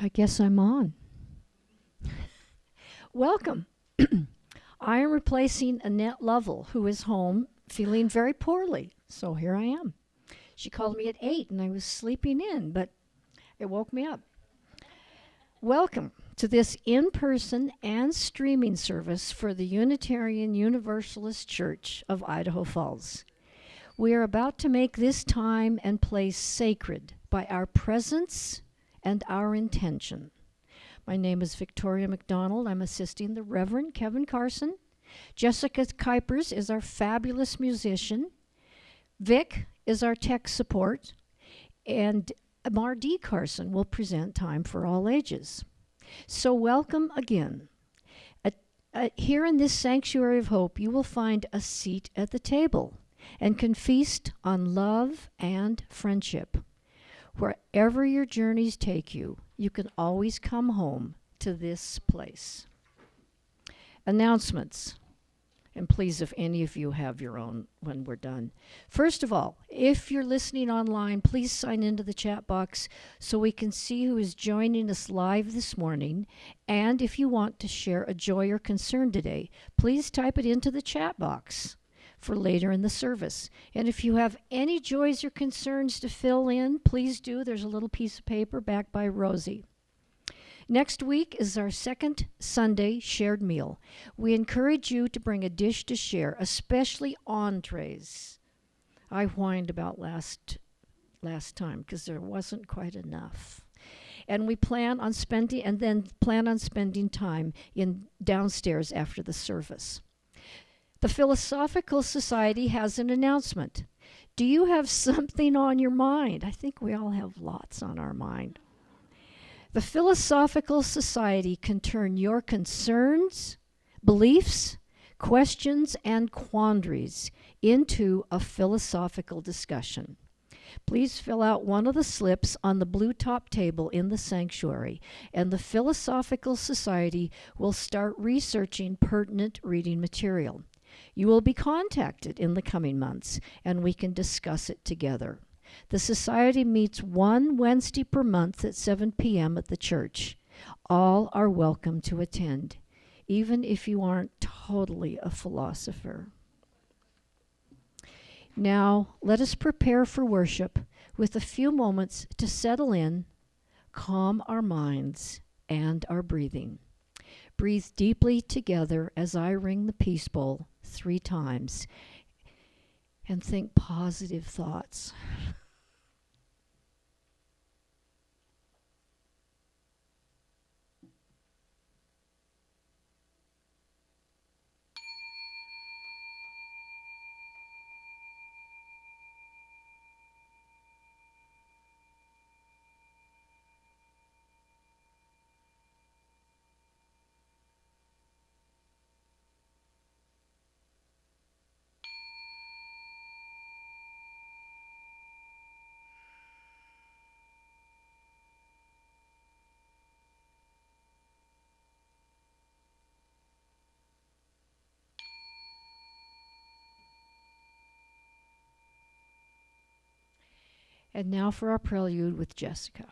I guess I'm on. Welcome. I am replacing Annette Lovell, who is home feeling very poorly. So here I am. She called me at 8 and I was sleeping in, but it woke me up. Welcome to this in person and streaming service for the Unitarian Universalist Church of Idaho Falls. We are about to make this time and place sacred by our presence and our intention. My name is Victoria McDonald. I'm assisting the Reverend Kevin Carson. Jessica Kuipers is our fabulous musician. Vic is our tech support. And Mar D. Carson will present Time for All Ages. So welcome again. Here in this sanctuary of hope, you will find a seat at the table and can feast on love and friendship. Wherever your journeys take you, you can always come home to this place. Announcements. And please, if any of you have your own when we're done. First of all, if you're listening online, please sign into the chat box so we can see who is joining us live this morning. And if you want to share a joy or concern today, please type it into the chat box for later in the service. And if you have any joys or concerns to fill in, please do. There's a little piece of paper back by Rosie. Next week is our second Sunday shared meal. We encourage you to bring a dish to share, especially entrees. I whined about last time because there wasn't quite enough. And we plan on spending time in downstairs after the service. The Philosophical Society has an announcement. Do you have something on your mind? I think we all have lots on our mind. The Philosophical Society can turn your concerns, beliefs, questions, and quandaries into a philosophical discussion. Please fill out one of the slips on the blue top table in the sanctuary, and the Philosophical Society will start researching pertinent reading material. You will be contacted in the coming months, and we can discuss it together. The Society meets one Wednesday per month at 7 p.m. at the church. All are welcome to attend, even if you aren't totally a philosopher. Now, let us prepare for worship with a few moments to settle in, calm our minds and our breathing. Breathe deeply together as I ring the peace bowl 3 times and think positive thoughts. And now for our prelude with Jessica.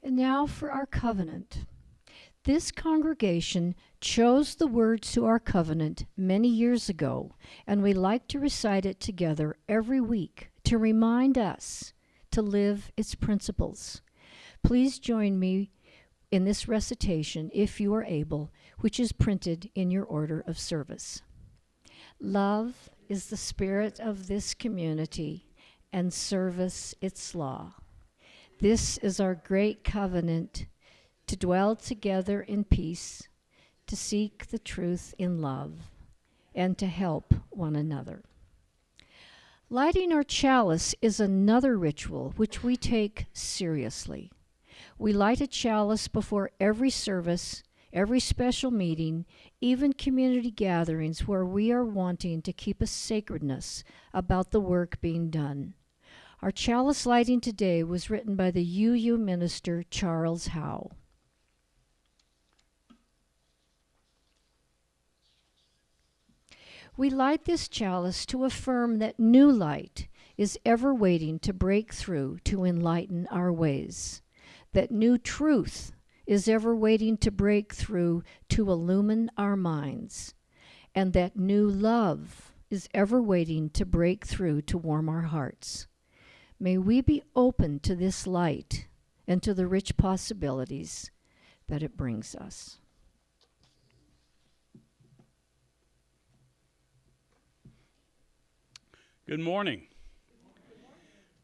And now for our covenant. This congregation chose the words to our covenant many years ago, and we like to recite it together every week to remind us to live its principles. Please join me in this recitation, if you are able, which is printed in your order of service. Love is the spirit of this community, and service its law. This is our great covenant, to dwell together in peace, to seek the truth in love, and to help one another. Lighting our chalice is another ritual which we take seriously. We light a chalice before every service, every special meeting, even community gatherings where we are wanting to keep a sacredness about the work being done. Our chalice lighting today was written by the UU minister Charles Howe. We light this chalice to affirm that new light is ever waiting to break through to enlighten our ways, that new truth is ever waiting to break through to illumine our minds, and that new love is ever waiting to break through to warm our hearts. May we be open to this light and to the rich possibilities that it brings us. Good morning.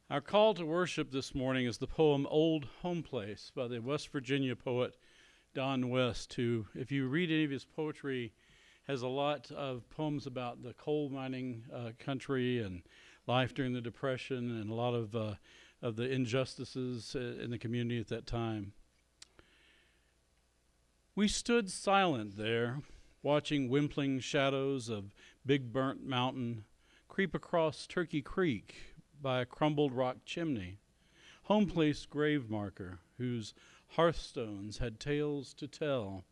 Our call to worship this morning is the poem Old Home Place by the West Virginia poet Don West, who, if you read any of his poetry, has a lot of poems about the coal mining country and life during the Depression and a lot of the injustices in the community at that time. We stood silent there, watching wimpling shadows of Big Burnt Mountain creep across Turkey Creek by a crumbled rock chimney, home place grave marker whose hearthstones had tales to tell,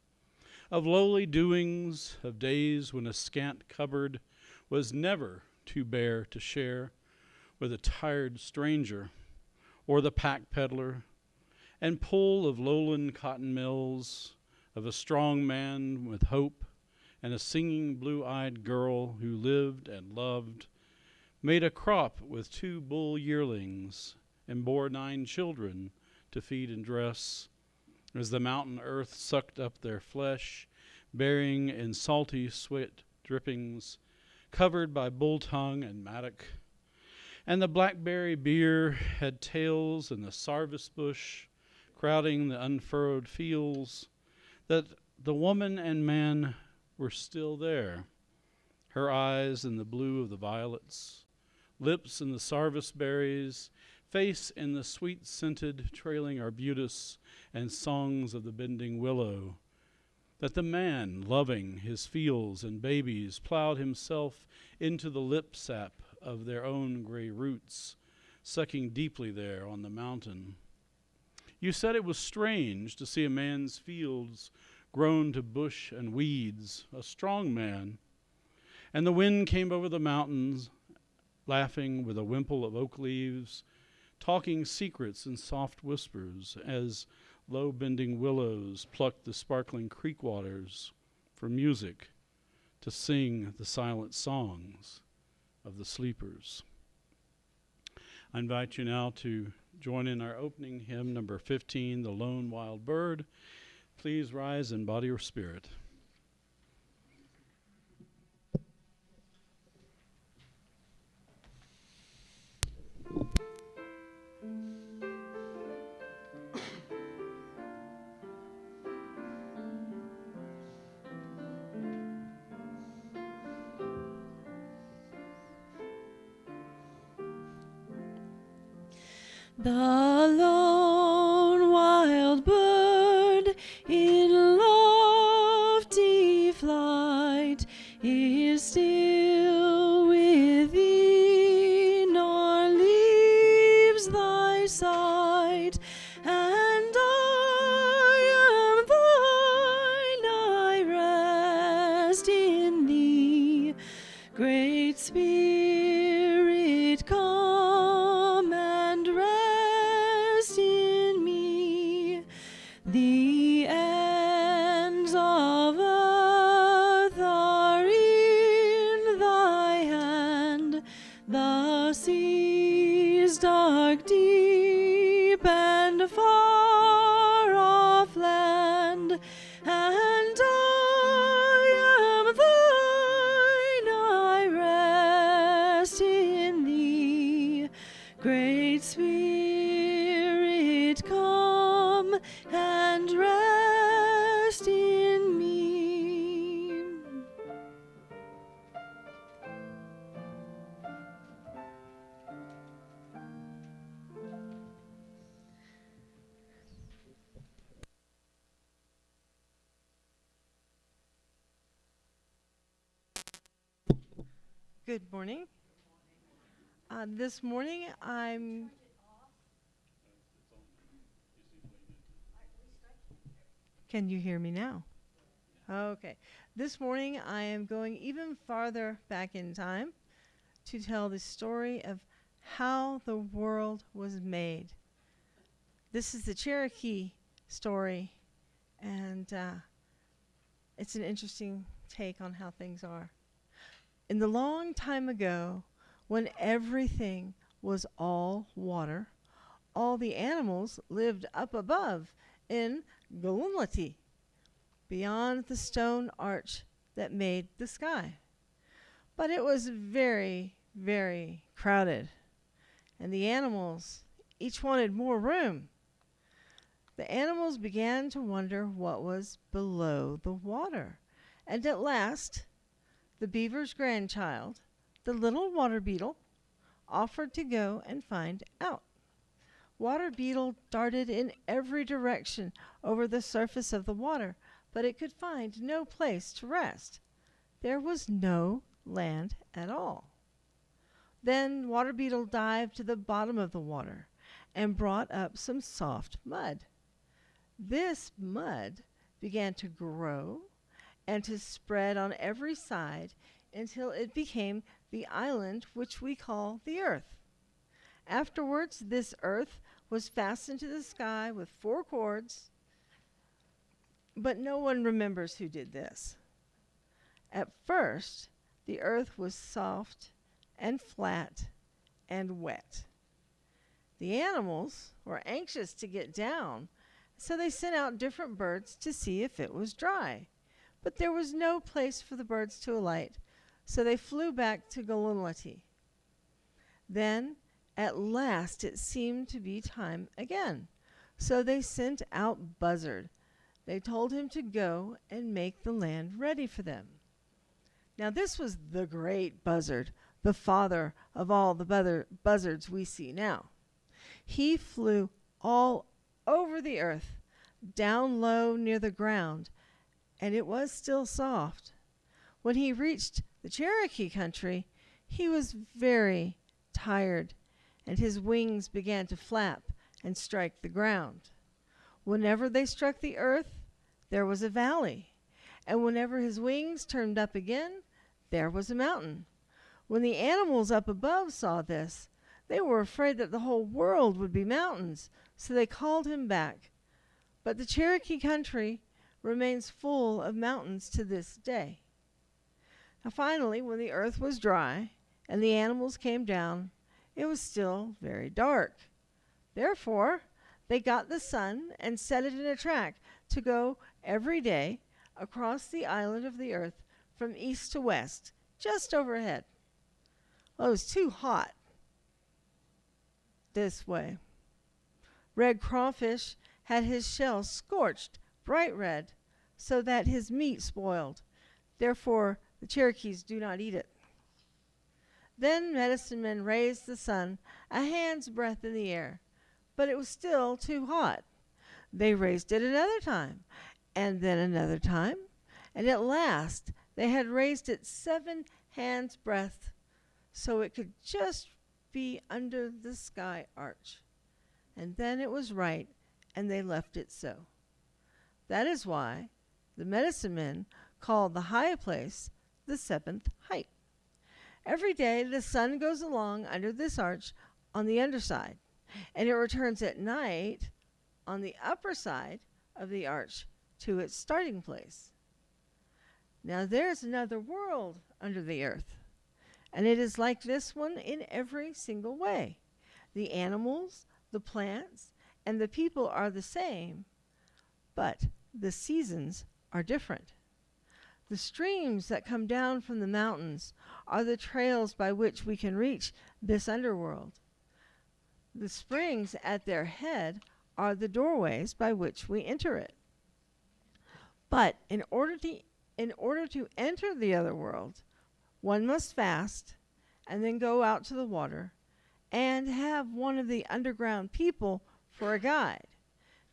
of lowly doings, of days when a scant cupboard was never too bare to share with a tired stranger or the pack peddler, and pull of lowland cotton mills, of a strong man with hope and a singing blue-eyed girl who lived and loved, made a crop with 2 bull yearlings, and bore 9 children to feed and dress, as the mountain earth sucked up their flesh, burying in salty sweat drippings, covered by bull tongue and mattock. And the blackberry beer had tails in the sarvice bush, crowding the unfurrowed fields, that the woman and man were still there, her eyes in the blue of the violets, lips in the sarvice berries, face in the sweet-scented trailing arbutus and songs of the bending willow, that the man, loving his fields and babies, plowed himself into the lip sap of their own gray roots, sucking deeply there on the mountain. You said it was strange to see a man's fields grown to bush and weeds, a strong man, and the wind came over the mountains, laughing with a wimple of oak leaves, talking secrets in soft whispers as low-bending willows plucked the sparkling creek waters for music to sing the silent songs of the sleepers. I invite you now to join in our opening hymn, number 15, The Lone Wild Bird. Please rise in body or spirit. The lone wild bird in lofty flight is still with thee, nor leaves thy sight, and I am thine, I rest in thee. Great Spirit, come and rest in me. dark, deep, and far off land, and I am thine, I rest in thee. Great Spirit, come and rest in me. Good morning. This morning I'm Can you hear me now? Okay. This morning I am going even farther back in time to tell the story of how the world was made. This is the Cherokee story, and it's an interesting take on how things are. In the long time ago, when everything was all water, all the animals lived up above in Galunlati, beyond the stone arch that made the sky. But it was very, very crowded, and the animals each wanted more room. The animals began to wonder what was below the water, and at last, the beaver's grandchild, the little water beetle, offered to go and find out. Water beetle darted in every direction over the surface of the water, but it could find no place to rest. There was no land at all. Then water beetle dived to the bottom of the water and brought up some soft mud. This mud began to grow and to spread on every side until it became the island which we call the earth. Afterwards, this earth was fastened to the sky with 4 cords, but no one remembers who did this. At first, the earth was soft and flat and wet. The animals were anxious to get down, so they sent out different birds to see if it was dry. But there was no place for the birds to alight, so they flew back to Galunlati. Then, at last, it seemed to be time again, so they sent out Buzzard. They told him to go and make the land ready for them. Now this was the great Buzzard, the father of all the buzzards we see now. He flew all over the earth, down low near the ground, and it was still soft. When he reached the Cherokee country, he was very tired, and his wings began to flap and strike the ground. Whenever they struck the earth, there was a valley, and whenever his wings turned up again, there was a mountain. When the animals up above saw this, they were afraid that the whole world would be mountains, so they called him back. But the Cherokee country remains full of mountains to this day. Now finally, when the earth was dry and the animals came down, it was still very dark. Therefore, they got the sun and set it in a track to go every day across the island of the earth from east to west, just overhead. Well, it was too hot this way. Red Crawfish had his shell scorched bright red so that his meat spoiled. Therefore, the Cherokees do not eat it. Then Medicine Men raised the sun a hand's breadth in the air, but it was still too hot. They raised it another time, and then another time, and at last they had raised it 7 hands' breadth, so it could just be under the sky arch. And then it was right, and they left it so. That is why the medicine men called the high place the 7th height. Every day the sun goes along under this arch on the underside, and it returns at night on the upper side of the arch to its starting place. Now there's another world under the earth, and it is like this one in every single way. The animals, the plants, and the people are the same, but the seasons are different. The streams that come down from the mountains are the trails by which we can reach this underworld. The springs at their head are the doorways by which we enter it. But in order to enter the other world, one must fast and then go out to the water and have one of the underground people for a guide.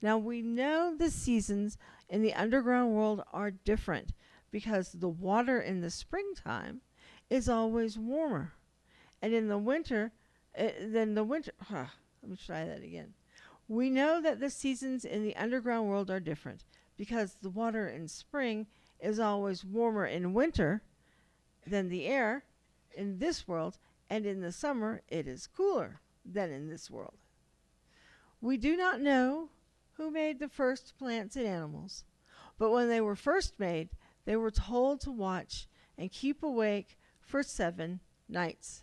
Now we know the seasons in the underground world are different because the water in the springtime is always warmer. And in the winter, let me try that again. We know that the seasons in the underground world are different because the water in spring is always warmer in winter than the air in this world, and in the summer it is cooler than in this world. We do not know who made the first plants and animals, but when they were first made, they were told to watch and keep awake for 7 nights.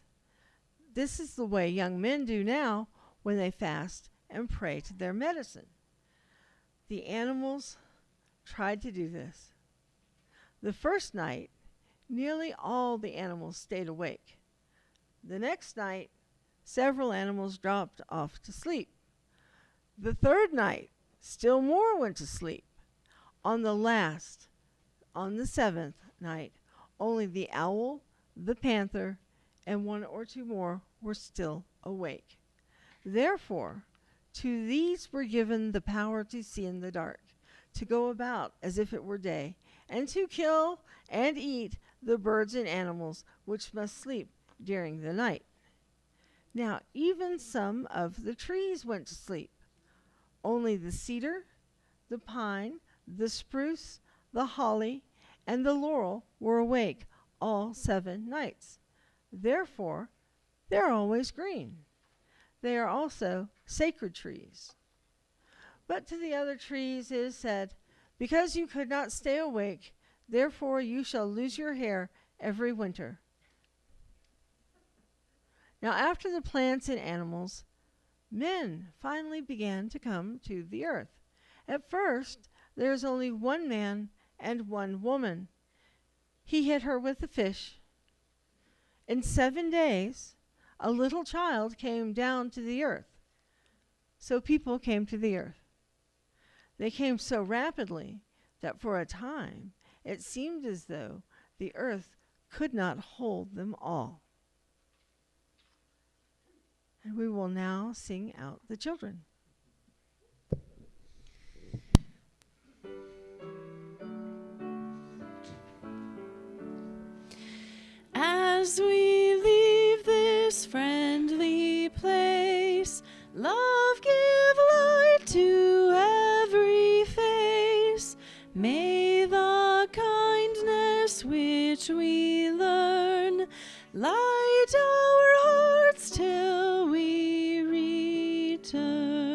This is the way young men do now when they fast and pray to their medicine. The animals tried to do this. The first night, nearly all the animals stayed awake. The next night, several animals dropped off to sleep. The third night, still more went to sleep. On the 7th night, only the owl, the panther, and 1 or 2 more were still awake. Therefore, to these were given the power to see in the dark, to go about as if it were day, and to kill and eat the birds and animals which must sleep during the night. Now even some of the trees went to sleep. Only the cedar, the pine, the spruce, the holly, and the laurel were awake all 7 nights. Therefore, they're always green. They are also sacred trees. But to the other trees it is said, because you could not stay awake, therefore you shall lose your hair every winter. Now after the plants and animals, men finally began to come to the earth. At first, there is only 1 man and 1 woman. He hit her with a fish. In 7 days, a little child came down to the earth. So people came to the earth. They came so rapidly that for a time it seemed as though the earth could not hold them all. And we will now sing out the children. As we leave this friendly place, love give light to every face. May the kindness which we learn light our hearts till we return.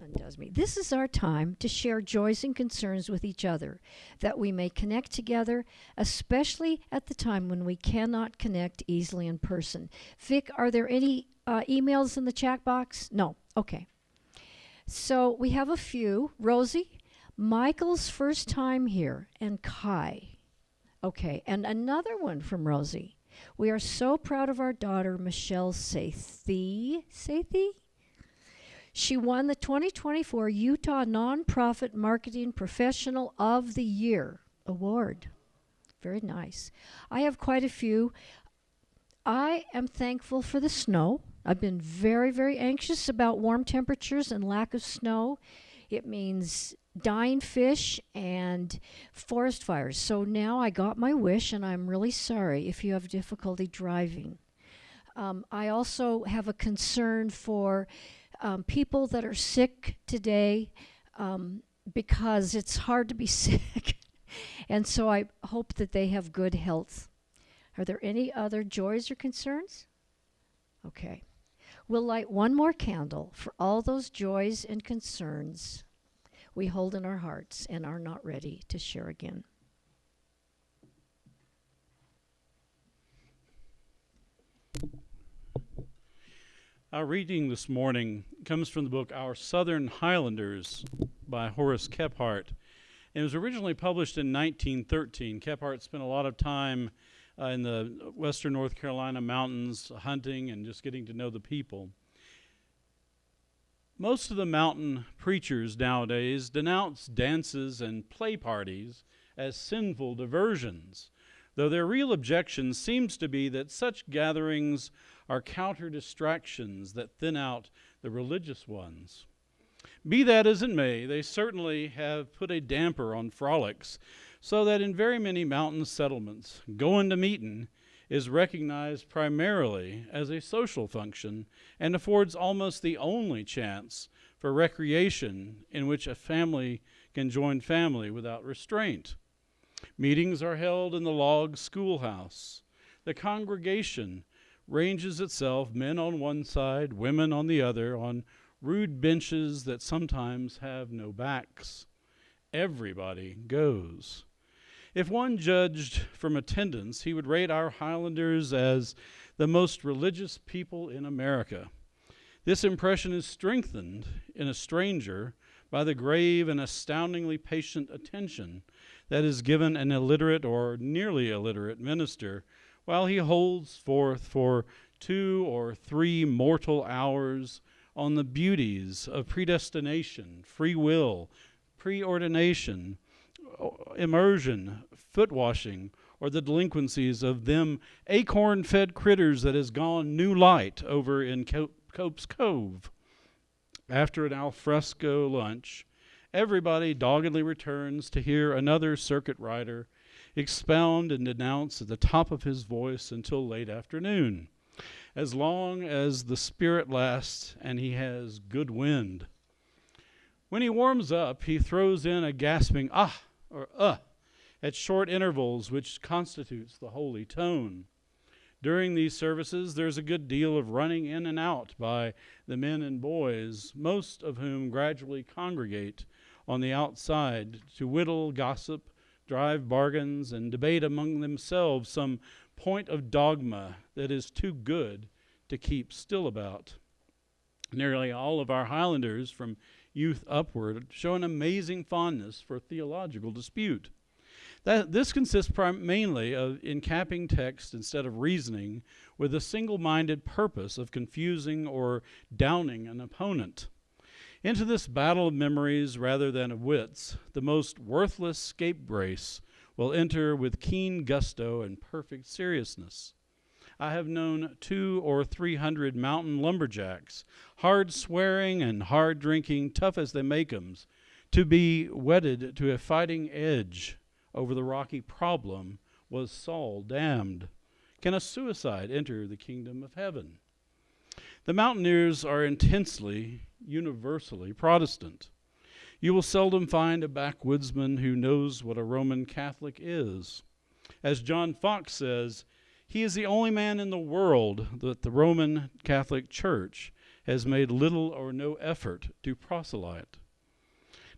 Undoes me. This is our time to share joys and concerns with each other, that we may connect together, especially at the time when we cannot connect easily in person. Vic, are there any emails in the chat box? No. Okay. So we have a few. Rosie, Michael's first time here, and Kai. Okay, and another one from Rosie. We are so proud of our daughter, Michelle Sethi. She won the 2024 Utah Nonprofit Marketing Professional of the Year award. Very nice. I have quite a few. I am thankful for the snow. I've been very, very anxious about warm temperatures and lack of snow. It means dying fish and forest fires. So now I got my wish, and I'm really sorry if you have difficulty driving. I also have a concern for people that are sick today. because it's hard to be sick. And so I hope that they have good health. Are there any other joys or concerns? Okay. We'll light one more candle for all those joys and concerns we hold in our hearts and are not ready to share again. Our reading this morning comes from the book Our Southern Highlanders by Horace Kephart. It was originally published in 1913. Kephart spent a lot of time in the western North Carolina mountains hunting and just getting to know the people. Most of the mountain preachers nowadays denounce dances and play parties as sinful diversions, though their real objection seems to be that such gatherings are counter-distractions that thin out the religious ones. Be that as it may, they certainly have put a damper on frolics, so that in very many mountain settlements, going to meetin' is recognized primarily as a social function and affords almost the only chance for recreation in which a family can join family without restraint. Meetings are held in the log schoolhouse. The congregation ranges itself, men on one side, women on the other, on rude benches that sometimes have no backs. Everybody goes. If one judged from attendance, he would rate our Highlanders as the most religious people in America. This impression is strengthened in a stranger by the grave and astoundingly patient attention that is given an illiterate or nearly illiterate minister while he holds forth for 2 or 3 mortal hours on the beauties of predestination, free will, preordination, immersion, foot washing, or the delinquencies of them acorn-fed critters that has gone new light over in Cope's Cove. After an alfresco lunch, everybody doggedly returns to hear another circuit rider expound and denounce at the top of his voice until late afternoon, as long as the spirit lasts and he has good wind. When he warms up, he throws in a gasping ah or at short intervals, which constitutes the holy tone. During these services, there's a good deal of running in and out by the men and boys, most of whom gradually congregate on the outside to whittle, gossip, drive bargains, and debate among themselves some point of dogma that is too good to keep still about. Nearly all of our Highlanders, from youth upward, show an amazing fondness for theological dispute. This consists mainly of encapping text instead of reasoning, with a single-minded purpose of confusing or downing an opponent. Into this battle of memories rather than of wits, the most worthless scapegrace will enter with keen gusto and perfect seriousness. I have known 200 or 300 mountain lumberjacks, hard swearing and hard drinking, tough as they make 'ems, to be wedded to a fighting edge over the rocky problem, was Saul damned? Can a suicide enter the kingdom of heaven? The mountaineers are intensely, universally Protestant. You will seldom find a backwoodsman who knows what a Roman Catholic is. As John Fox says, he is the only man in the world that the Roman Catholic Church has made little or no effort to proselyte.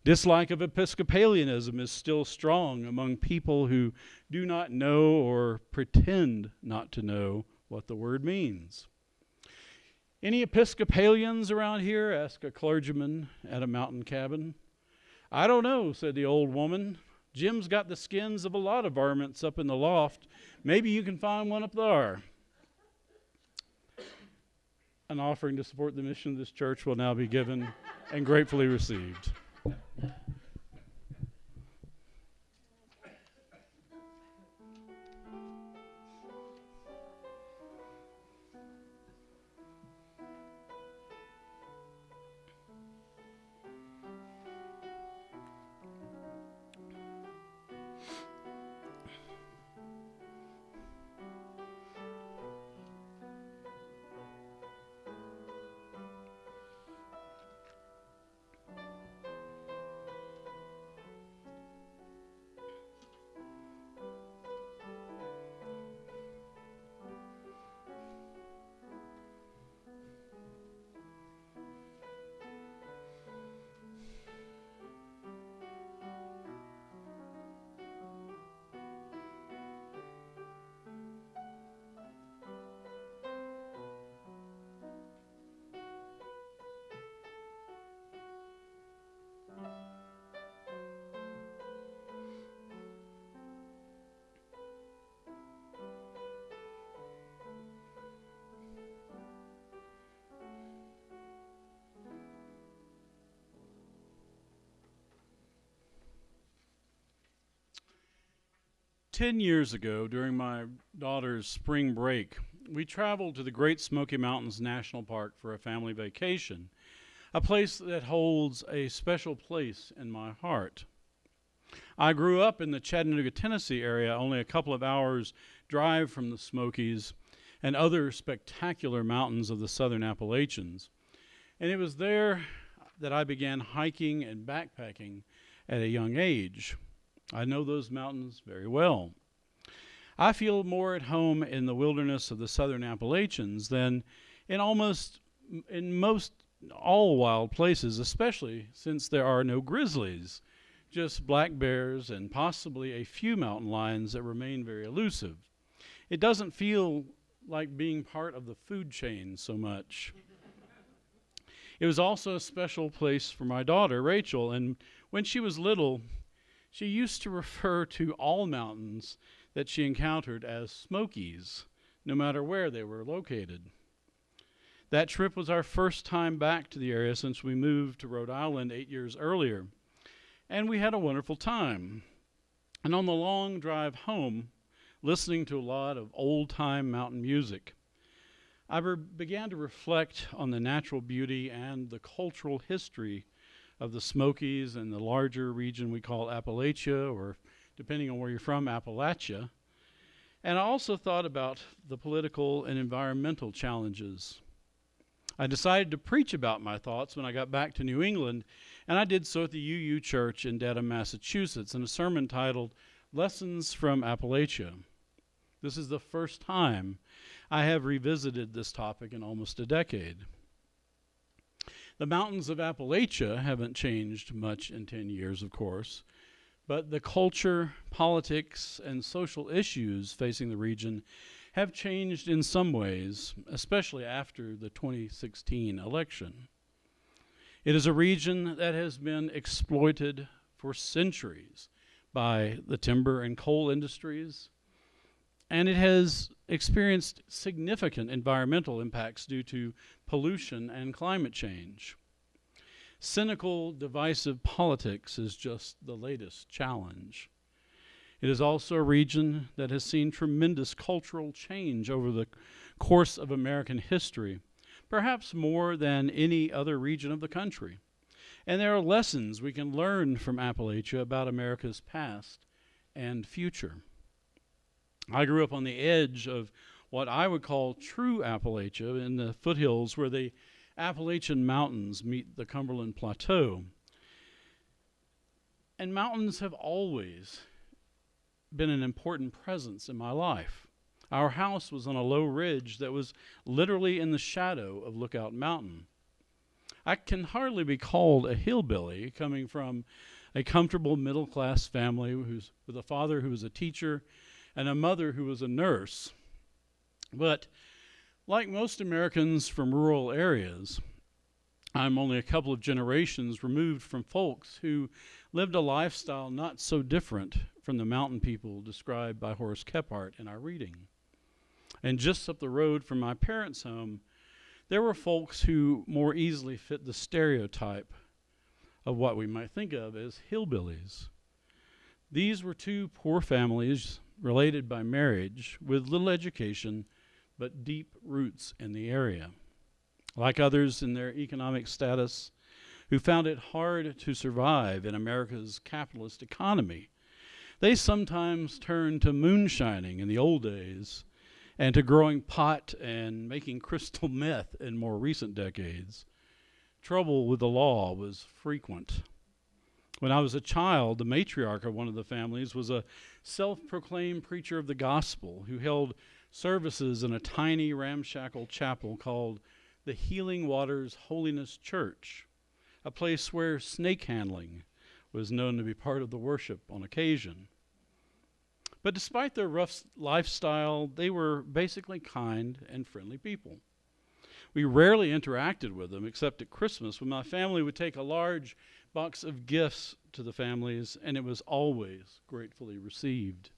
Dislike of Episcopalianism is still strong among people who do not know or pretend not to know what the word means. Any Episcopalians around here? Asked a clergyman at a mountain cabin. I don't know, said the old woman. Jim's got the skins of a lot of varmints up in the loft. Maybe you can find one up there. An offering to support the mission of this church will now be given and gratefully received. 10 years ago, during my daughter's spring break, we traveled to the Great Smoky Mountains National Park for a family vacation, a place that holds a special place in my heart. I grew up in the Chattanooga, Tennessee area, only a couple of hours drive from the Smokies and other spectacular mountains of the southern Appalachians. And it was there that I began hiking and backpacking at a young age. I know those mountains very well. I feel more at home in the wilderness of the southern Appalachians than in most all wild places, especially since there are no grizzlies, just black bears and possibly a few mountain lions that remain very elusive. It doesn't feel like being part of the food chain so much. It was also a special place for my daughter, Rachel, and when she was little, she used to refer to all mountains that she encountered as Smokies, no matter where they were located. That trip was our first time back to the area since we moved to Rhode Island 8 years earlier, and we had a wonderful time. And on the long drive home, listening to a lot of old-time mountain music, I began to reflect on the natural beauty and the cultural history of the Smokies and the larger region we call Appalachia, or depending on where you're from, Appalachia. And I also thought about the political and environmental challenges. I decided to preach about my thoughts when I got back to New England, and I did so at the UU Church in Dedham, Massachusetts, in a sermon titled Lessons from Appalachia. This is the first time I have revisited this topic in almost a decade. The mountains of Appalachia haven't changed much in 10 years, of course, but the culture, politics, and social issues facing the region have changed in some ways, especially after the 2016 election. It is a region that has been exploited for centuries by the timber and coal industries, and it has experienced significant environmental impacts due to pollution and climate change. Cynical, divisive politics is just the latest challenge. It is also a region that has seen tremendous cultural change over the course of American history, perhaps more than any other region of the country. And there are lessons we can learn from Appalachia about America's past and future. I grew up on the edge of what I would call true Appalachia, in the foothills where the Appalachian Mountains meet the Cumberland Plateau. And mountains have always been an important presence in my life. Our house was on a low ridge that was literally in the shadow of Lookout Mountain. I can hardly be called a hillbilly, coming from a comfortable middle-class family with a father who was a teacher and a mother who was a nurse. But like most Americans from rural areas, I'm only a couple of generations removed from folks who lived a lifestyle not so different from the mountain people described by Horace Kephart in our reading. And just up the road from my parents' home, there were folks who more easily fit the stereotype of what we might think of as hillbillies. These were two poor families related by marriage with little education but deep roots in the area. Like others in their economic status who found it hard to survive in America's capitalist economy, they sometimes turned to moonshining in the old days and to growing pot and making crystal meth in more recent decades. Trouble with the law was frequent. When I was a child, the matriarch of one of the families was a self-proclaimed preacher of the gospel who held services in a tiny ramshackle chapel called the Healing Waters Holiness Church, a place where snake handling was known to be part of the worship on occasion. But despite their rough lifestyle, they were basically kind and friendly people. We rarely interacted with them except at Christmas, when my family would take a large box of gifts to the families, and it was always gratefully received.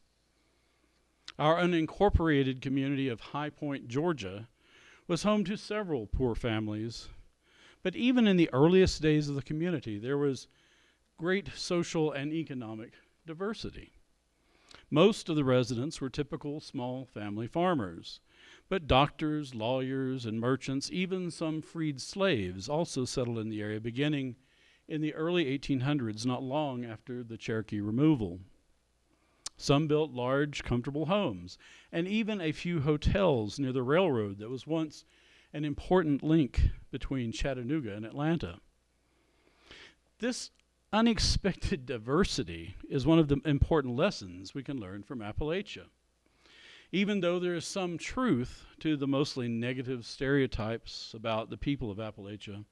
Our unincorporated community of High Point, Georgia, was home to several poor families, but even in the earliest days of the community, there was great social and economic diversity. Most of the residents were typical small family farmers, but doctors, lawyers, and merchants, even some freed slaves, also settled in the area beginning in the early 1800s, not long after the Cherokee removal. Some built large, comfortable homes, and even a few hotels near the railroad that was once an important link between Chattanooga and Atlanta. This unexpected diversity is one of the important lessons we can learn from Appalachia. Even though there is some truth to the mostly negative stereotypes about the people of Appalachia,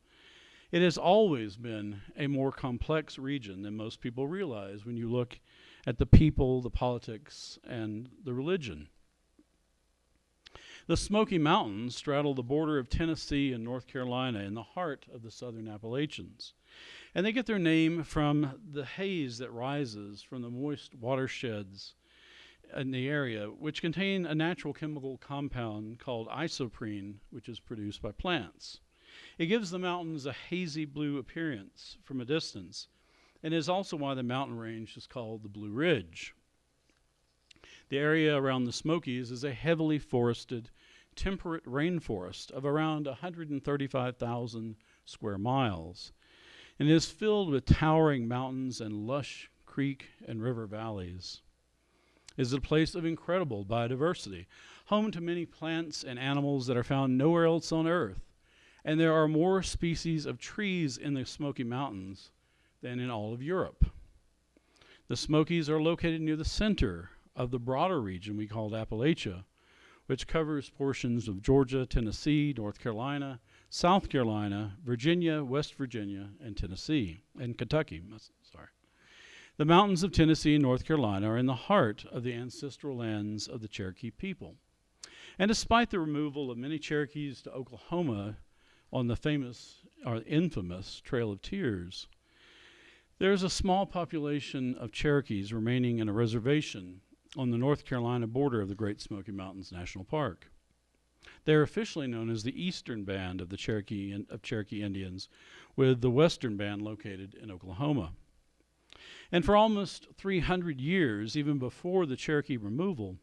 it has always been a more complex region than most people realize when you look at the people, the politics, and the religion. The Smoky Mountains straddle the border of Tennessee and North Carolina in the heart of the southern Appalachians. And they get their name from the haze that rises from the moist watersheds in the area, which contain a natural chemical compound called isoprene, which is produced by plants. It gives the mountains a hazy blue appearance from a distance, and is also why the mountain range is called the Blue Ridge. The area around the Smokies is a heavily forested, temperate rainforest of around 135,000 square miles, and is filled with towering mountains and lush creek and river valleys. It is a place of incredible biodiversity, home to many plants and animals that are found nowhere else on Earth, and there are more species of trees in the Smoky Mountains than in all of Europe. The Smokies are located near the center of the broader region we call Appalachia, which covers portions of Georgia, Tennessee, North Carolina, South Carolina, Virginia, West Virginia, and Tennessee, and Kentucky. The mountains of Tennessee and North Carolina are in the heart of the ancestral lands of the Cherokee people. And despite the removal of many Cherokees to Oklahoma on the famous or infamous Trail of Tears, there is a small population of Cherokees remaining in a reservation on the North Carolina border of the Great Smoky Mountains National Park. They are officially known as the Eastern Band of the Cherokee Indians, with the Western Band located in Oklahoma. And for almost 300 years, even before the Cherokee removal,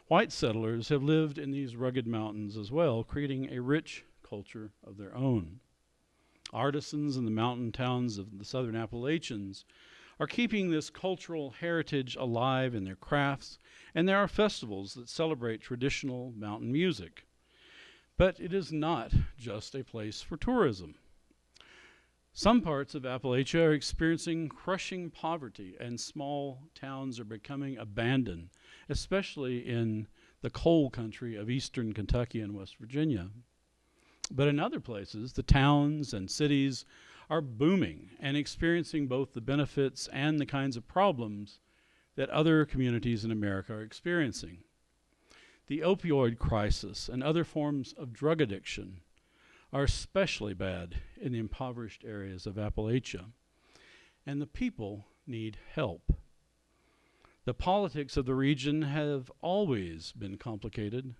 white settlers have lived in these rugged mountains as well, creating a rich culture of their own. Artisans in the mountain towns of the southern Appalachians are keeping this cultural heritage alive in their crafts, and there are festivals that celebrate traditional mountain music. But it is not just a place for tourism. Some parts of Appalachia are experiencing crushing poverty, and small towns are becoming abandoned, especially in the coal country of eastern Kentucky and West Virginia. But in other places, the towns and cities are booming and experiencing both the benefits and the kinds of problems that other communities in America are experiencing. The opioid crisis and other forms of drug addiction are especially bad in the impoverished areas of Appalachia, and the people need help. The politics of the region have always been complicated.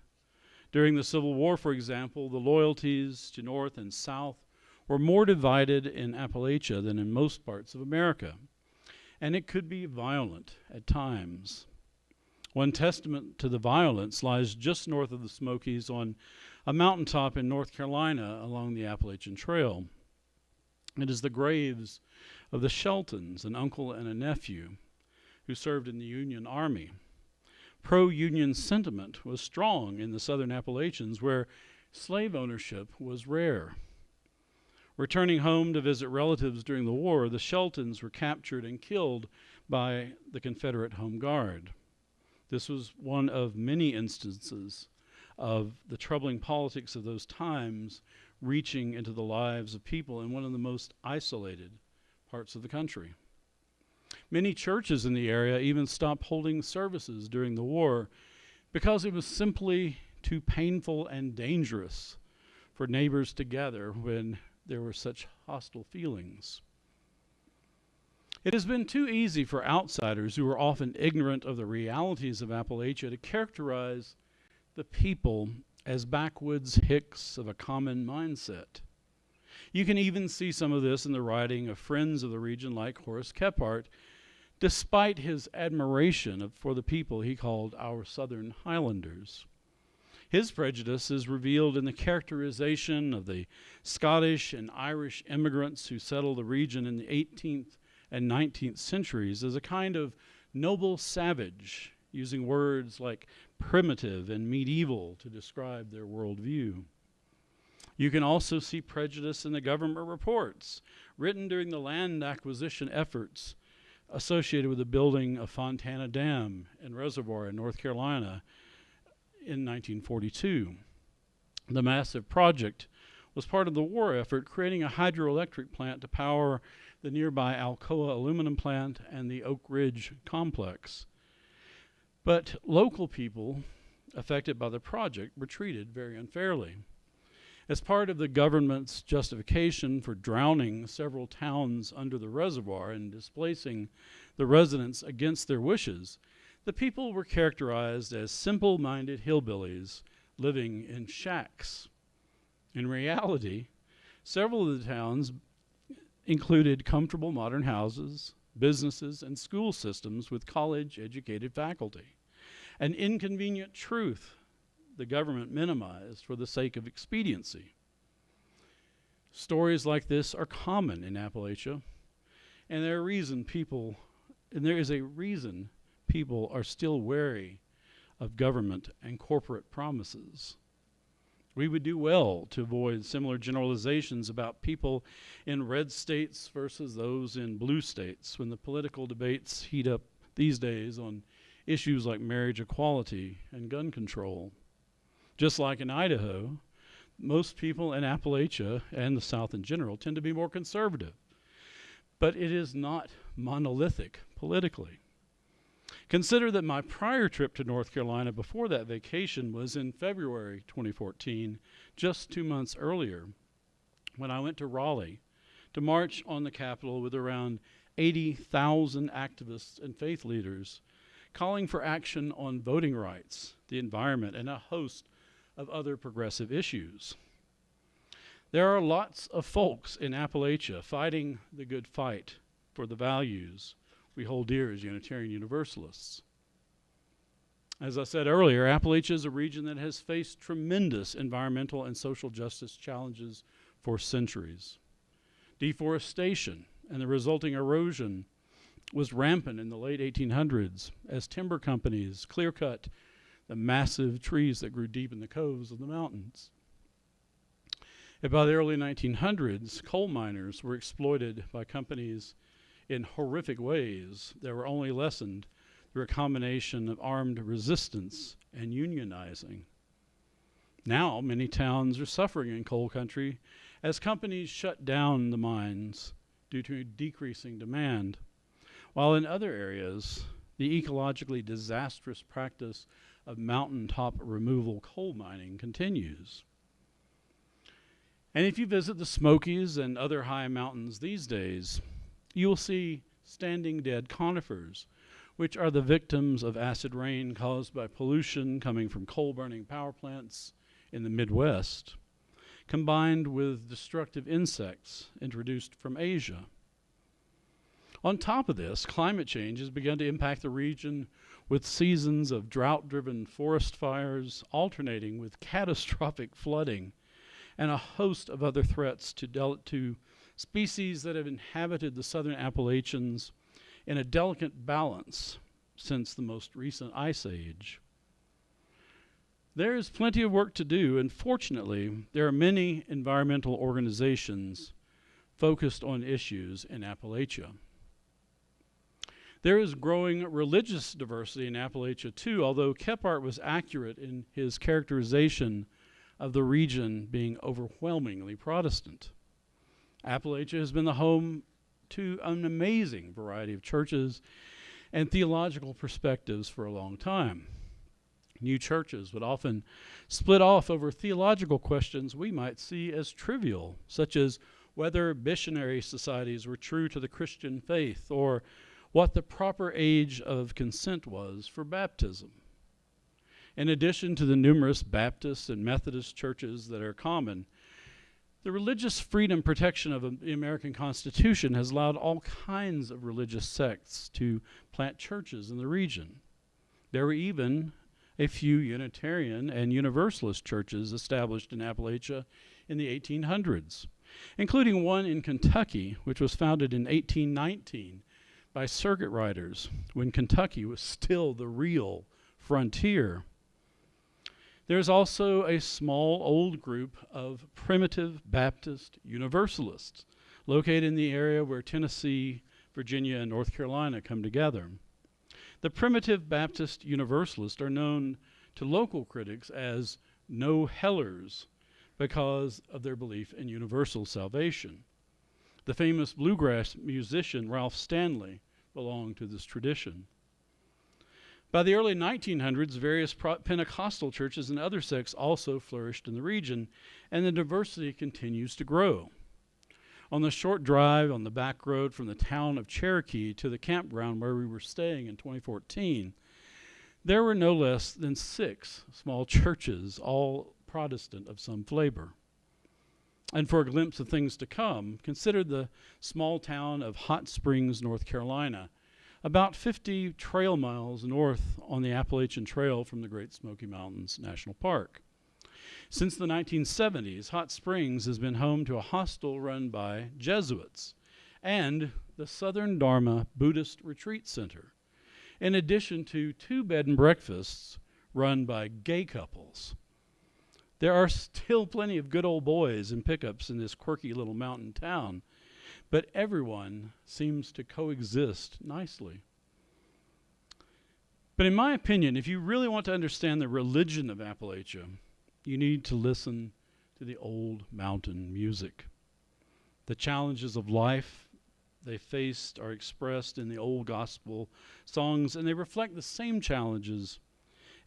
During the Civil War, for example, the loyalties to North and South were more divided in Appalachia than in most parts of America, and it could be violent at times. One testament to the violence lies just north of the Smokies on a mountaintop in North Carolina along the Appalachian Trail. It is the graves of the Sheltons, an uncle and a nephew, who served in the Union Army. Pro-Union sentiment was strong in the southern Appalachians, where slave ownership was rare. Returning home to visit relatives during the war, the Sheltons were captured and killed by the Confederate Home Guard. This was one of many instances of the troubling politics of those times reaching into the lives of people in one of the most isolated parts of the country. Many churches in the area even stopped holding services during the war because it was simply too painful and dangerous for neighbors to gather when there were such hostile feelings. It has been too easy for outsiders who are often ignorant of the realities of Appalachia to characterize the people as backwoods hicks of a common mindset. You can even see some of this in the writing of friends of the region like Horace Kephart, despite his admiration for the people he called our Southern Highlanders. His prejudice is revealed in the characterization of the Scottish and Irish immigrants who settled the region in the 18th and 19th centuries as a kind of noble savage, using words like primitive and medieval to describe their worldview. You can also see prejudice in the government reports written during the land acquisition efforts associated with the building of Fontana Dam and Reservoir in North Carolina in 1942. The massive project was part of the war effort, creating a hydroelectric plant to power the nearby Alcoa aluminum plant and the Oak Ridge complex. But local people affected by the project were treated very unfairly. As part of the government's justification for drowning several towns under the reservoir and displacing the residents against their wishes, the people were characterized as simple-minded hillbillies living in shacks. In reality, several of the towns included comfortable modern houses, businesses, and school systems with college-educated faculty. An inconvenient truth the government minimized for the sake of expediency. Stories like this are common in Appalachia, and there is a reason people are still wary of government and corporate promises. We would do well to avoid similar generalizations about people in red states versus those in blue states when the political debates heat up these days on issues like marriage equality and gun control. Just like in Idaho, most people in Appalachia and the South in general tend to be more conservative, but it is not monolithic politically. Consider that my prior trip to North Carolina before that vacation was in February 2014, just 2 months earlier, when I went to Raleigh to march on the Capitol with around 80,000 activists and faith leaders calling for action on voting rights, the environment, and a host of other progressive issues. There are lots of folks in Appalachia fighting the good fight for the values we hold dear as Unitarian Universalists. As I said earlier, Appalachia is a region that has faced tremendous environmental and social justice challenges for centuries. Deforestation and the resulting erosion was rampant in the late 1800s as timber companies clear-cut the massive trees that grew deep in the coves of the mountains. And by the early 1900s, coal miners were exploited by companies in horrific ways that were only lessened through a combination of armed resistance and unionizing. Now, many towns are suffering in coal country as companies shut down the mines due to decreasing demand, while in other areas, the ecologically disastrous practice of mountaintop removal coal mining continues. And if you visit the Smokies and other high mountains these days, you will see standing dead conifers, which are the victims of acid rain caused by pollution coming from coal-burning power plants in the Midwest, combined with destructive insects introduced from Asia. On top of this, climate change has begun to impact the region with seasons of drought-driven forest fires alternating with catastrophic flooding and a host of other threats to species that have inhabited the southern Appalachians in a delicate balance since the most recent ice age. There is plenty of work to do, and fortunately, there are many environmental organizations focused on issues in Appalachia. There is growing religious diversity in Appalachia too, although Kephart was accurate in his characterization of the region being overwhelmingly Protestant. Appalachia has been the home to an amazing variety of churches and theological perspectives for a long time. New churches would often split off over theological questions we might see as trivial, such as whether missionary societies were true to the Christian faith or what the proper age of consent was for baptism. In addition to the numerous Baptist and Methodist churches that are common, The religious freedom protection of the American Constitution has allowed all kinds of religious sects to plant churches in the region. There were even a few Unitarian and Universalist churches established in Appalachia in the 1800s, including one in Kentucky, which was founded in 1819 by circuit riders when Kentucky was still the real frontier. There's also a small old group of primitive Baptist Universalists located in the area where Tennessee, Virginia, and North Carolina come together. The primitive Baptist Universalists are known to local critics as no-hellers because of their belief in universal salvation. The famous bluegrass musician Ralph Stanley belonged to this tradition. By the early 1900s, various Pentecostal churches and other sects also flourished in the region, and the diversity continues to grow. On the short drive on the back road from the town of Cherokee to the campground where we were staying in 2014, there were no less than 6 small churches, all Protestant of some flavor. And for a glimpse of things to come, consider the small town of Hot Springs, North Carolina, about 50 trail miles north on the Appalachian Trail from the Great Smoky Mountains National Park. Since the 1970s, Hot Springs has been home to a hostel run by Jesuits and the Southern Dharma Buddhist Retreat Center, in addition to 2 bed and breakfasts run by gay couples. There are still plenty of good old boys and pickups in this quirky little mountain town, but everyone seems to coexist nicely. But in my opinion, if you really want to understand the religion of Appalachia, you need to listen to the old mountain music. The challenges of life they faced are expressed in the old gospel songs, and they reflect the same challenges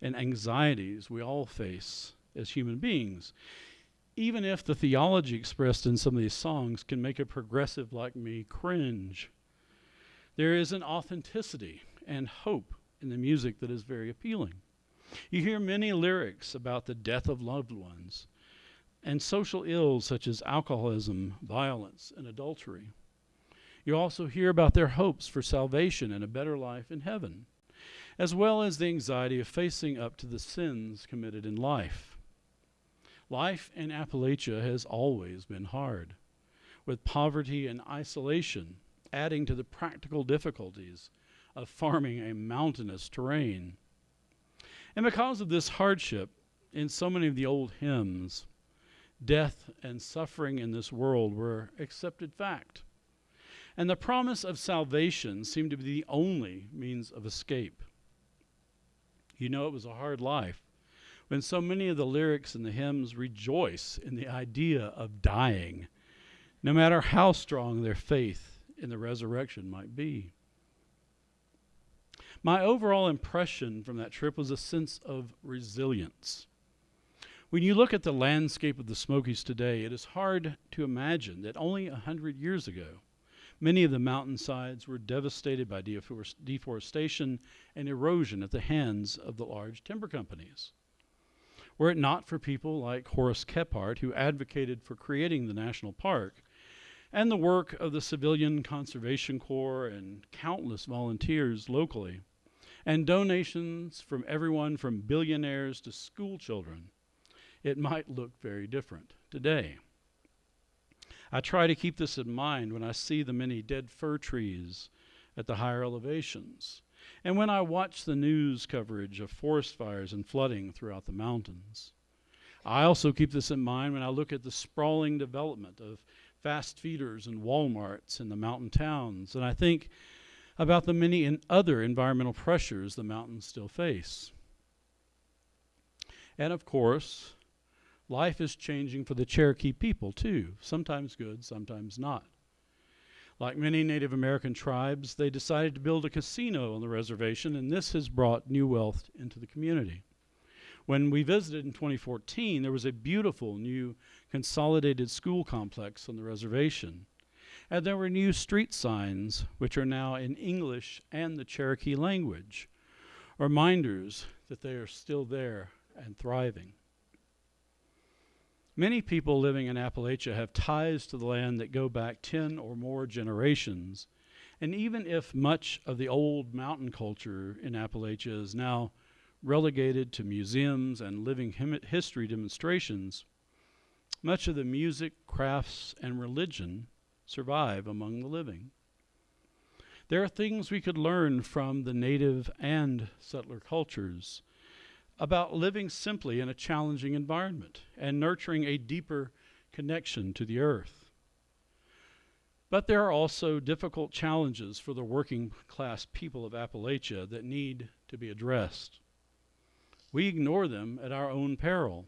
and anxieties we all face as human beings, even if the theology expressed in some of these songs can make a progressive like me cringe. There is an authenticity and hope in the music that is very appealing. You hear many lyrics about the death of loved ones and social ills such as alcoholism, violence, and adultery. You also hear about their hopes for salvation and a better life in heaven, as well as the anxiety of facing up to the sins committed in life. Life in Appalachia has always been hard, with poverty and isolation adding to the practical difficulties of farming a mountainous terrain. And because of this hardship, in so many of the old hymns, death and suffering in this world were accepted fact. And the promise of salvation seemed to be the only means of escape. You know, it was a hard life when so many of the lyrics in the hymns rejoice in the idea of dying, no matter how strong their faith in the resurrection might be. My overall impression from that trip was a sense of resilience. When you look at the landscape of the Smokies today, it is hard to imagine that only 100 years ago, many of the mountainsides were devastated by deforestation and erosion at the hands of the large timber companies. Were it not for people like Horace Kephart, who advocated for creating the national park, and the work of the Civilian Conservation Corps and countless volunteers locally, and donations from everyone from billionaires to school children, it might look very different today. I try to keep this in mind when I see the many dead fir trees at the higher elevations, and when I watch the news coverage of forest fires and flooding throughout the mountains. I also keep this in mind when I look at the sprawling development of fast feeders and Walmarts in the mountain towns, and I think about the many other environmental pressures the mountains still face. And of course, life is changing for the Cherokee people too, sometimes good, sometimes not. Like many Native American tribes, they decided to build a casino on the reservation, and this has brought new wealth into the community. When we visited in 2014, there was a beautiful new consolidated school complex on the reservation. And there were new street signs, which are now in English and the Cherokee language, reminders that they are still there and thriving. Many people living in Appalachia have ties to the land that go back 10 or more generations. And even if much of the old mountain culture in Appalachia is now relegated to museums and living history demonstrations, much of the music, crafts, and religion survive among the living. There are things we could learn from the native and settler cultures about living simply in a challenging environment and nurturing a deeper connection to the earth. But there are also difficult challenges for the working class people of Appalachia that need to be addressed. We ignore them at our own peril.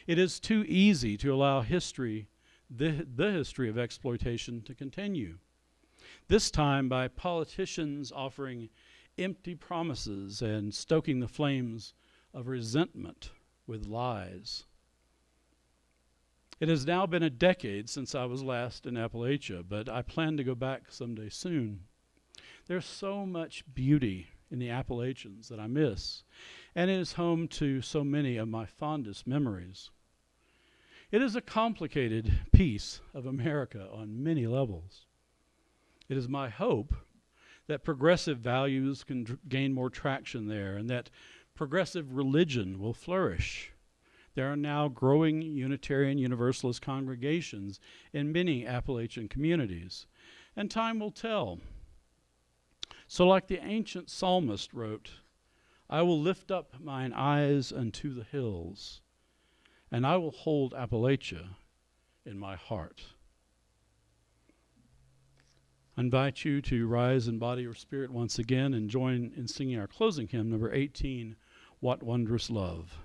It is too easy to allow history, the history of exploitation, to continue. This time by politicians offering empty promises and stoking the flames of resentment with lies. It has now been a decade since I was last in Appalachia, but I plan to go back someday soon. There's so much beauty in the Appalachians that I miss, and it is home to so many of my fondest memories. It is a complicated piece of America on many levels. It is my hope that progressive values can gain more traction there and that progressive religion will flourish. There are now growing Unitarian Universalist congregations in many Appalachian communities, and time will tell. So like the ancient psalmist wrote, I will lift up mine eyes unto the hills, and I will hold Appalachia in my heart. I invite you to rise in body or spirit once again and join in singing our closing hymn, number 18, What Wondrous Love.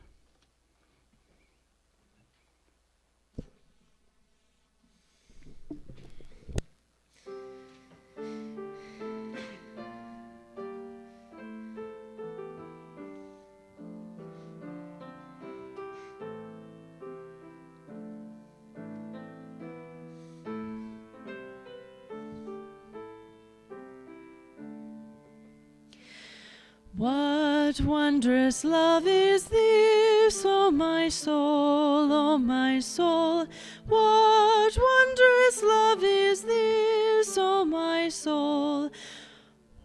What wondrous love is this, O my soul, O my soul? What wondrous love is this, O my soul?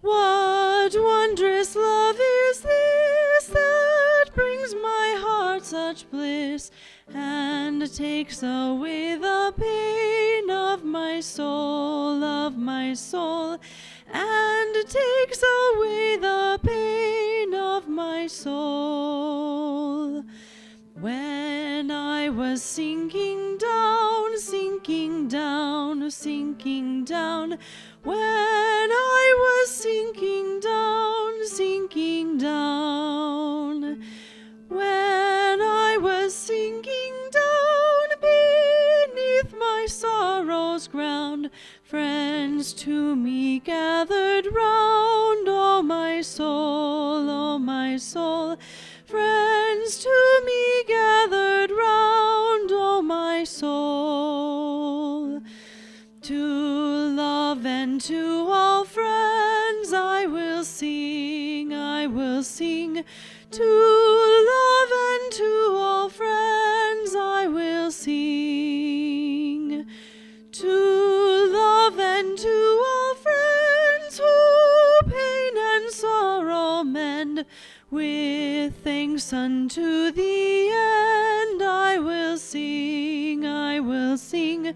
What wondrous love is this that brings my heart such bliss and takes away the pain of my soul, and takes away the pain of my soul. When I was sinking down, sinking down, sinking down, when I was sinking down, sinking down, when I was sinking down beneath my sorrow's ground, friends to me gathered round, O my soul, O my soul. Friends to me gathered round, O my soul. To love and to all friends I will sing, I will sing. To love and to all friends I will sing. To love and to all friends who pain and sorrow mend, with thanks unto the end I will sing, I will sing.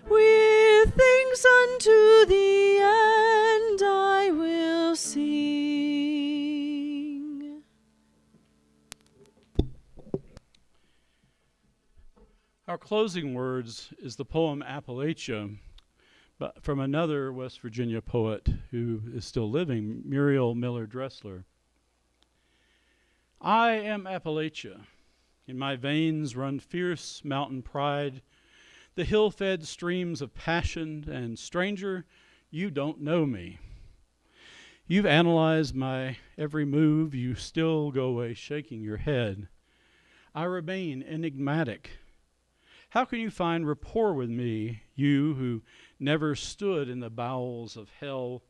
With thanks unto the end I will sing. Our closing words is the poem Appalachia, but from another West Virginia poet who is still living, Muriel Miller Dressler. I am Appalachia. In my veins run fierce mountain pride, the hill-fed streams of passion, and stranger, you don't know me. You've analyzed my every move, you still go away shaking your head. I remain enigmatic. How can you find rapport with me, you who never stood in the bowels of hell,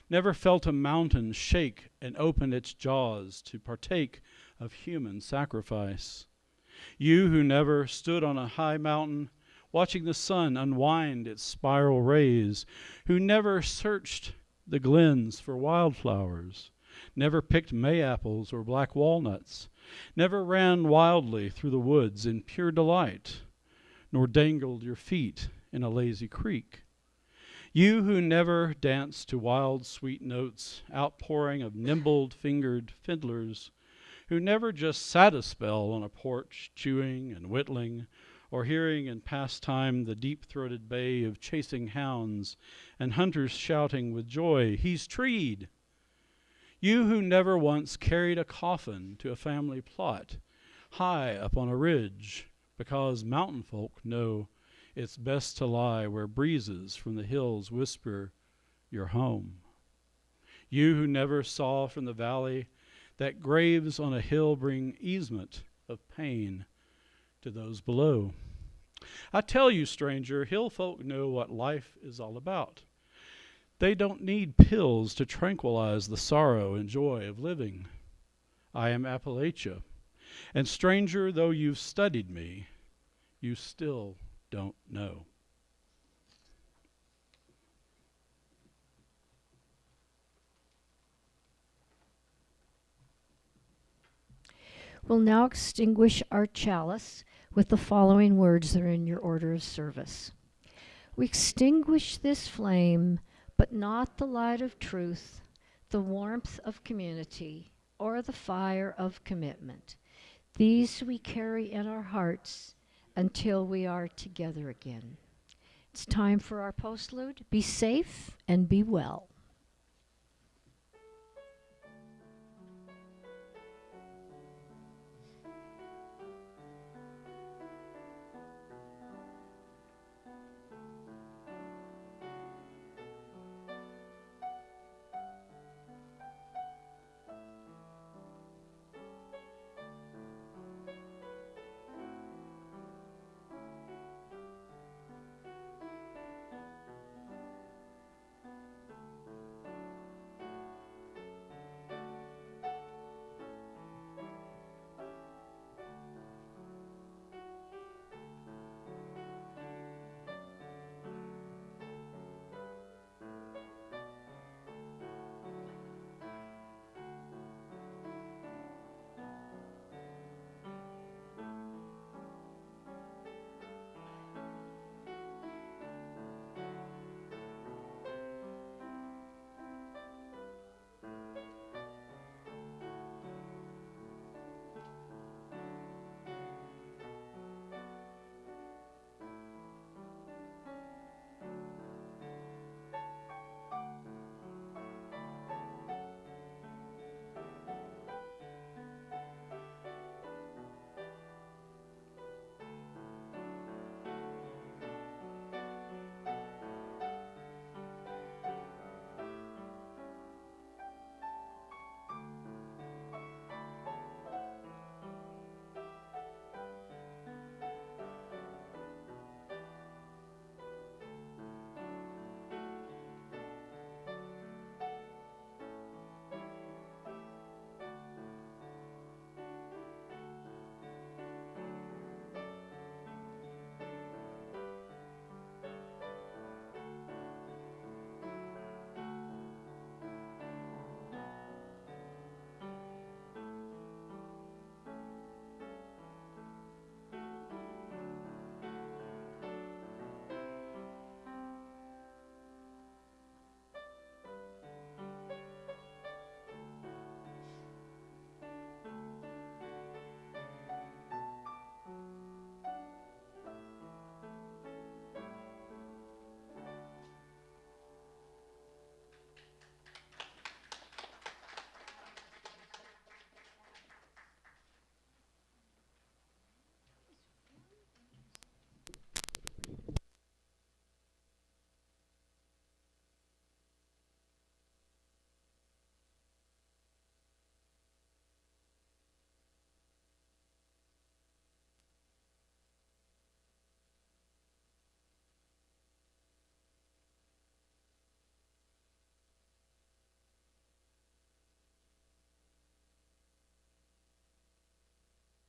never felt a mountain shake and open its jaws to partake of human sacrifice? You who never stood on a high mountain watching the sun unwind its spiral rays, who never searched the glens for wildflowers, never picked May-apples or black walnuts, never ran wildly through the woods in pure delight, nor dangled your feet in a lazy creek. You who never danced to wild sweet notes, outpouring of nimble-fingered fiddlers, who never just sat a spell on a porch, chewing and whittling, or hearing in pastime the deep-throated bay of chasing hounds and hunters shouting with joy, "He's treed!" You who never once carried a coffin to a family plot, high up on a ridge, because mountain folk know it's best to lie where breezes from the hills whisper, "You're home." You who never saw from the valley that graves on a hill bring easement of pain to those below. I tell you, stranger, hill folk know what life is all about. They don't need pills to tranquilize the sorrow and joy of living. I am Appalachia, and stranger though you've studied me, you still don't know. We'll now extinguish our chalice with the following words that are in your order of service. We extinguish this flame, but not the light of truth, the warmth of community, or the fire of commitment. These we carry in our hearts until we are together again. It's time for our postlude. Be safe and be well.